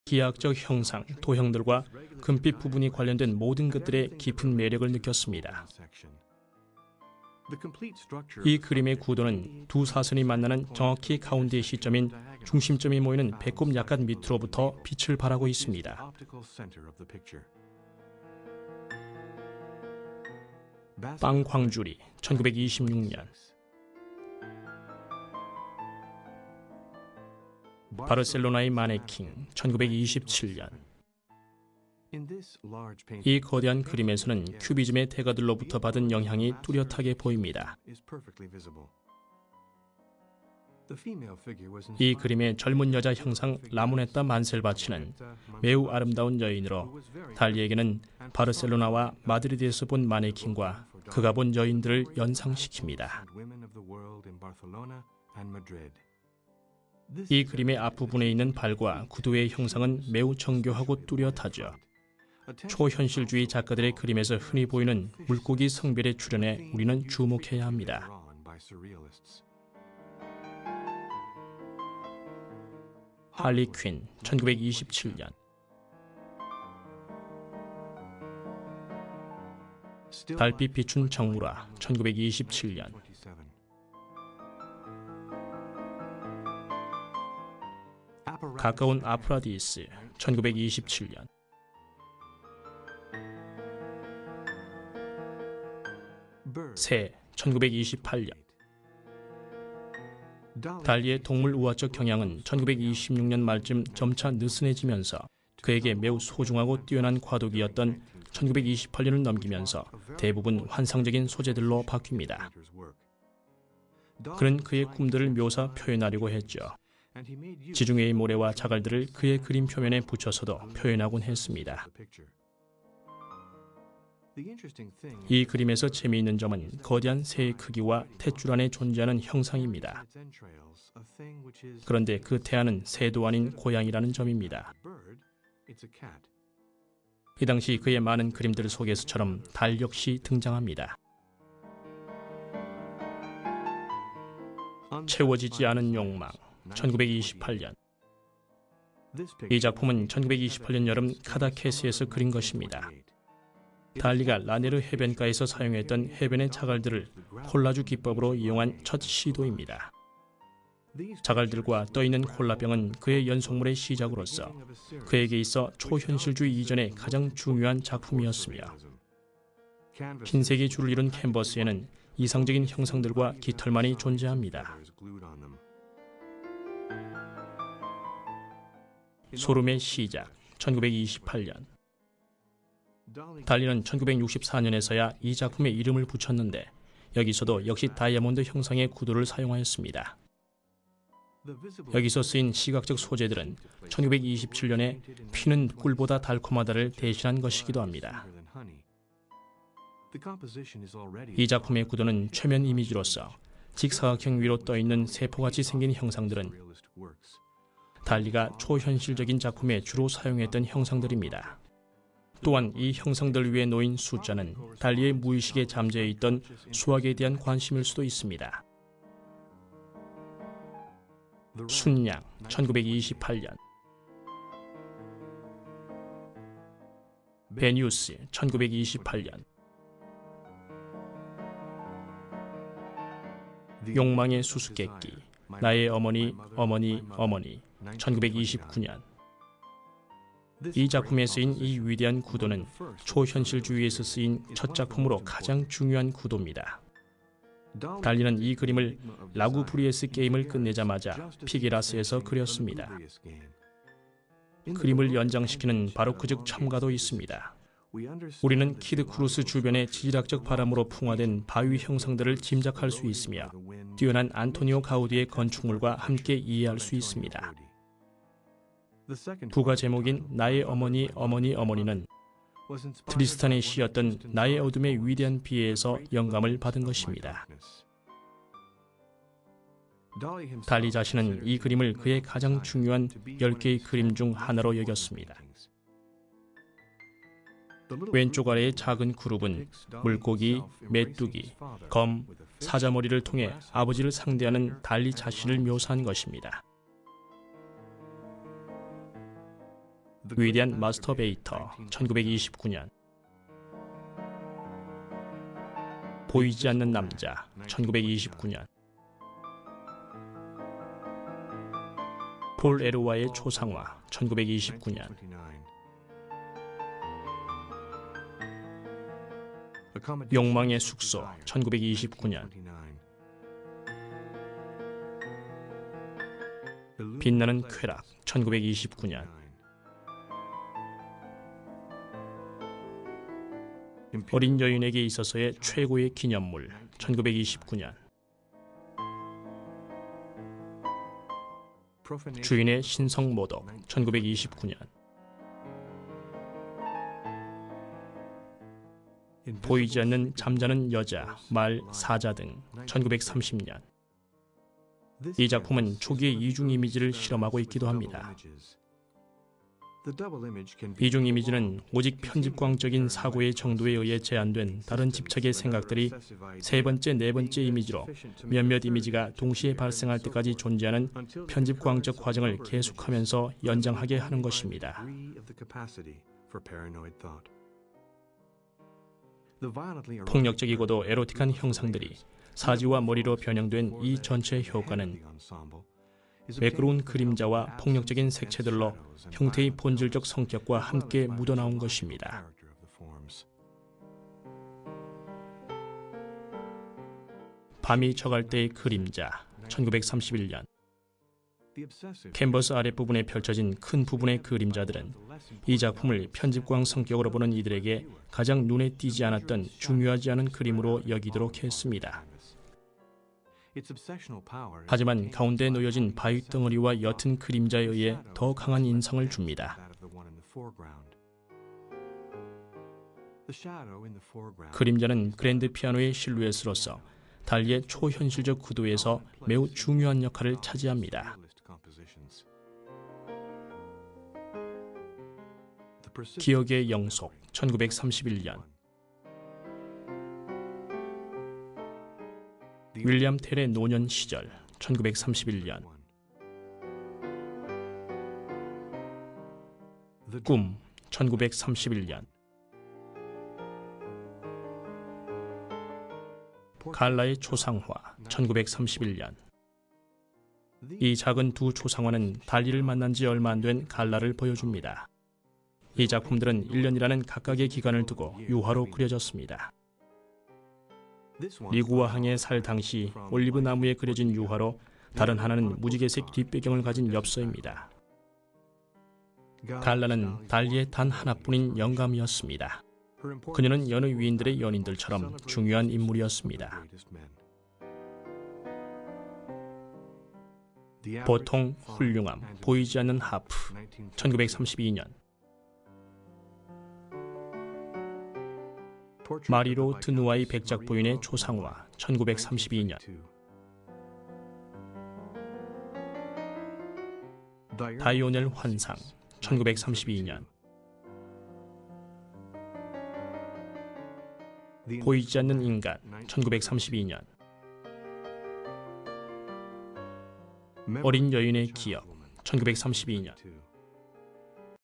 기하학적 형상, 도형들과 금빛 부분이 관련된 모든 것들의 깊은 매력을 느꼈습니다. 이 그림의 구도는 두 사선이 만나는 정확히 가운데의 시점인 중심점이 모이는 배꼽 약간 밑으로부터 빛을 발하고 있습니다. 빵 광주리, 1926년. 바르셀로나의 마네킹, 1927년. 이 거대한 그림에서는 큐비즘의 대가들로부터 받은 영향이 뚜렷하게 보입니다. 이 그림의 젊은 여자 형상 라모네타 만셀바치는 매우 아름다운 여인으로 달리에게는 바르셀로나와 마드리드에서 본 마네킹과 그가 본 여인들을 연상시킵니다. 이 그림의 앞부분에 있는 발과 구두의 형상은 매우 정교하고 뚜렷하죠. 초현실주의 작가들의 그림에서 흔히 보이는 물고기 성별의 출현에 우리는 주목해야 합니다. 할리 퀸, 1927년. 달빛 비춘 정물화, 1927년. 가까운 아프라디스, 1927년. 새, 1928년. 달리의 동물 우화적 경향은 1926년 말쯤 점차 느슨해지면서 그에게 매우 소중하고 뛰어난 과도기였던 1928년을 넘기면서 대부분 환상적인 소재들로 바뀝니다. 그는 그의 꿈들을 묘사 표현하려고 했죠. 지중해의 모래와 자갈들을 그의 그림 표면에 붙여서도 표현하곤 했습니다. 이 그림에서 재미있는 점은 거대한 새의 크기와 탯줄 안에 존재하는 형상입니다. 그런데 그 태아는 새도 아닌 고양이라는 점입니다. 이 당시 그의 많은 그림들 속에서처럼 달 역시 등장합니다. 채워지지 않은 욕망, 1928년. 이 작품은 1928년 여름 카다케스에서 그린 것입니다. 달리가 라네르 해변가에서 사용했던 해변의 자갈들을 콜라주 기법으로 이용한 첫 시도입니다. 자갈들과 떠있는 콜라병은 그의 연속물의 시작으로서 그에게 있어 초현실주의 이전의 가장 중요한 작품이었으며 흰색의 줄을 이룬 캔버스에는 이상적인 형상들과 깃털만이 존재합니다. 소름의 시작, 1928년. 달리는 1964년에서야 이 작품에 이름을 붙였는데 여기서도 역시 다이아몬드 형상의 구도를 사용하였습니다. 여기서 쓰인 시각적 소재들은 1927년에 피는 꿀보다 달콤하다를 대신한 것이기도 합니다. 이 작품의 구도는 최면 이미지로서 직사각형 위로 떠있는 세포같이 생긴 형상들은 달리가 초현실적인 작품에 주로 사용했던 형상들입니다. 또한 이 형상들 위에 놓인 숫자는 달리의 무의식에 잠재해 있던 수학에 대한 관심일 수도 있습니다. 순양, 1928년. 베니우스, 1928년. 욕망의 수수께끼, 나의 어머니, 어머니, 어머니, 1929년. 이 작품에 쓰인 이 위대한 구도는 초현실주의에서 쓰인 첫 작품으로 가장 중요한 구도입니다. 달리는 이 그림을 라구브리에스 게임을 끝내자마자 피게라스에서 그렸습니다. 그림을 연장시키는 바로크적 첨가도 있습니다. 우리는 키드 크루스 주변의 지질학적 바람으로 풍화된 바위 형상들을 짐작할 수 있으며 뛰어난 안토니오 가우디의 건축물과 함께 이해할 수 있습니다. 부가 제목인 나의 어머니 어머니 어머니는 트리스탄의 시였던 나의 어둠의 위대한 비애에서 영감을 받은 것입니다. 달리 자신은 이 그림을 그의 가장 중요한 10개의 그림 중 하나로 여겼습니다. 왼쪽 아래의 작은 그룹은 물고기, 메뚜기, 검, 사자머리를 통해 아버지를 상대하는 달리 자신을 묘사한 것입니다. 위대한 마스터베이터 1929년. 보이지 않는 남자 1929년. 폴 에르와의 초상화 1929년. 욕망의 숙소 1929년. 빛나는 쾌락 1929년. 어린 여인에게 있어서의 최고의 기념물 1929년. 주인의 신성 모독 1929년. 보이지 않는 잠자는 여자, 말, 사자 등 1930년. 이 작품은 초기의 이중 이미지를 실험하고 있기도 합니다. 이중 이미지는 오직 편집광적인 사고의 정도에 의해 제한된 다른 집착의 생각들이 세 번째, 네 번째 이미지로 몇몇 이미지가 동시에 발생할 때까지 존재하는 편집광적 과정을 계속하면서 연장하게 하는 것입니다. 폭력적이고도 에로틱한 형상들이 사지와 머리로 변형된 이 전체 효과는 매끄러운 그림자와 폭력적인 색채들로 형태의 본질적 성격과 함께 묻어나온 것입니다. 밤이 저갈 때의 그림자 1931년. 캔버스 아랫부분에 펼쳐진 큰 부분의 그림자들은 이 작품을 편집광 성격으로 보는 이들에게 가장 눈에 띄지 않았던 중요하지 않은 그림으로 여기도록 했습니다. 하지만 가운데 놓여진 바위 덩어리와 옅은 그림자에 의해 더 강한 인상을 줍니다. 그림자는 그랜드 피아노의 실루엣으로서 달리의 초현실적 구도에서 매우 중요한 역할을 차지합니다. 기억의 영속 1931년. 윌리엄 텔의 노년 시절 1931년. 꿈 1931년. 갈라의 초상화 1931년. 이 작은 두 초상화는 달리를 만난 지 얼마 안 된 갈라를 보여줍니다. 이 작품들은 1년이라는 각각의 기간을 두고 유화로 그려졌습니다. 리구아항에 살 당시 올리브 나무에 그려진 유화로 다른 하나는 무지개색 뒷배경을 가진 엽서입니다. 갈라는 달리의 단 하나뿐인 영감이었습니다. 그녀는 여느 위인들의 연인들처럼 중요한 인물이었습니다. 보통 훌륭함, 보이지 않는 하프 1932년. 마리로 드누아의 백작 부인의 초상화 1932년. 다이오넬 환상 1932년. 보이지 않는 인간 1932년. 어린 여인의 기억 1932년.